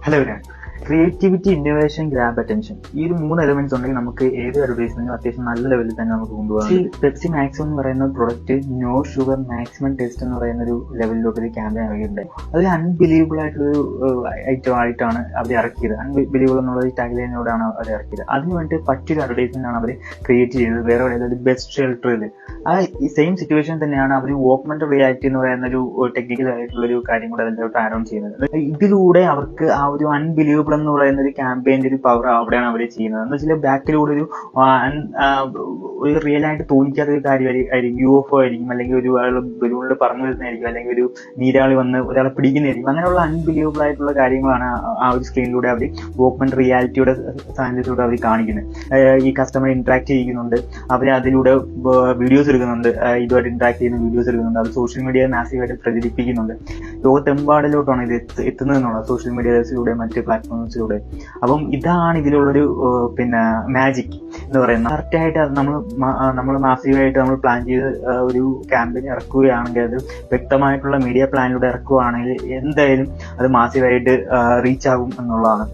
Hello creativity, innovation, grab attention. ഈ ഒരു 3 elements ഉണ്ടെങ്കിൽ നമുക്ക് ഏത് അഡ്വർടൈസ്മെന്റും അത്യാവശ്യം നല്ല ലെവലിൽ തന്നെ നമുക്ക് കൊണ്ടുപോകാം. പെപ്സി മാക്സിമം എന്ന് പറയുന്ന product no sugar maximum taste എന്ന് പറയുന്ന ഒരു ലെവലിലോട്ട് ഒരു ക്യാമ്പയിൻ ഇറങ്ങിയിട്ടുണ്ട്. അതിൽ അൺബിലീവബിൾ ആയിട്ടൊരു ഐറ്റം ആയിട്ടാണ് അവർ ഇറക്കിയത്. അൺബിലീവബിൾ എന്നുള്ള ടാഗ് ലൈനോടാണ് അവർ ഇറക്കിയത്. അതിന് വേണ്ടി പറ്റിയൊരു അഡ്വർടൈസ്മെന്റ് ആണ് അവർ ക്രിയേറ്റ് ചെയ്തത്. വേറെ ഒരു ബെസ്റ്റ് ഷെൽട്ടറിൽ ആ ഈ സെയിം സിറ്റുവേഷൻ തന്നെയാണ് അവർ ഓഗ്മെന്റഡ് റിയാലിറ്റി എന്ന് പറയുന്ന ഒരു ടെക്നിക്കൽ ആയിട്ടുള്ള ഒരു കാര്യം കൂടെ അതിലോട്ട് ആഡ് ഓൺ ചെയ്യുന്നത്. ഇതിലൂടെ അവർക്ക് ആ ഒരു അൺബിലീവബിൾ എന്ന് പറയുന്ന ഒരു ക്യാമ്പയിന്റെ ഒരു പവർ അവിടെയാണ് അവർ ചെയ്യുന്നത്. എന്ന് വെച്ചാൽ ബാക്കിലൂടെ ഒരു റിയൽ ആയിട്ട് തോന്നിക്കാത്ത ഒരു കാര്യമായിരിക്കും. UFO ആയിരിക്കും, അല്ലെങ്കിൽ ഒരു ആൾ ബലൂണിൽ പറഞ്ഞു വരുന്നതായിരിക്കും, അല്ലെങ്കിൽ ഒരു നീരാളി വന്ന് ഒരാളെ പിടിക്കുന്നതായിരിക്കും. അങ്ങനെയുള്ള അൺബിലീവബിൾ ആയിട്ടുള്ള കാര്യങ്ങളാണ് ആ ഒരു സ്ക്രീനിലൂടെ അവർ ഓഗ്മെന്റഡ് റിയാലിറ്റിയുടെ സാന്നിധ്യത്തിലൂടെ അവർ കാണിക്കുന്നത്. ഈ കസ്റ്റമർ ഇന്ററാക്ട് ചെയ്യുന്നുണ്ട്, അവർ അതിലൂടെ വീഡിയോസ് എടുക്കുന്നുണ്ട്, ഇതുമായിട്ട് ഇന്ററാക്ട് ചെയ്യുന്ന വീഡിയോസ് എടുക്കുന്നുണ്ട്, അത് സോഷ്യൽ മീഡിയ മാസീവായിട്ട് പ്രചരിപ്പിക്കുന്നുണ്ട്. ലോകത്തെമ്പാടിലോട്ടാണ് ഇത് എത്തുന്നത് എന്നുള്ളത്, സോഷ്യൽ മീഡിയസിലൂടെ മറ്റ് പ്ലാറ്റ്ഫോംസിലൂടെ. അപ്പം ഇതാണ് ഇതിലുള്ളൊരു മാജിക് എന്ന് പറയുന്നത്. കറക്റ്റായിട്ട് അത് നമ്മൾ മാസീവായിട്ട് നമ്മൾ പ്ലാൻ ചെയ്ത് ഒരു ക്യാമ്പയിൻ ഇറക്കുകയാണെങ്കിൽ, അത് വ്യക്തമായിട്ടുള്ള മീഡിയ പ്ലാനിലൂടെ ഇറക്കുകയാണെങ്കിൽ എന്തായാലും അത് മാസീവായിട്ട് റീച്ച് ആകും എന്നുള്ളതാണ്.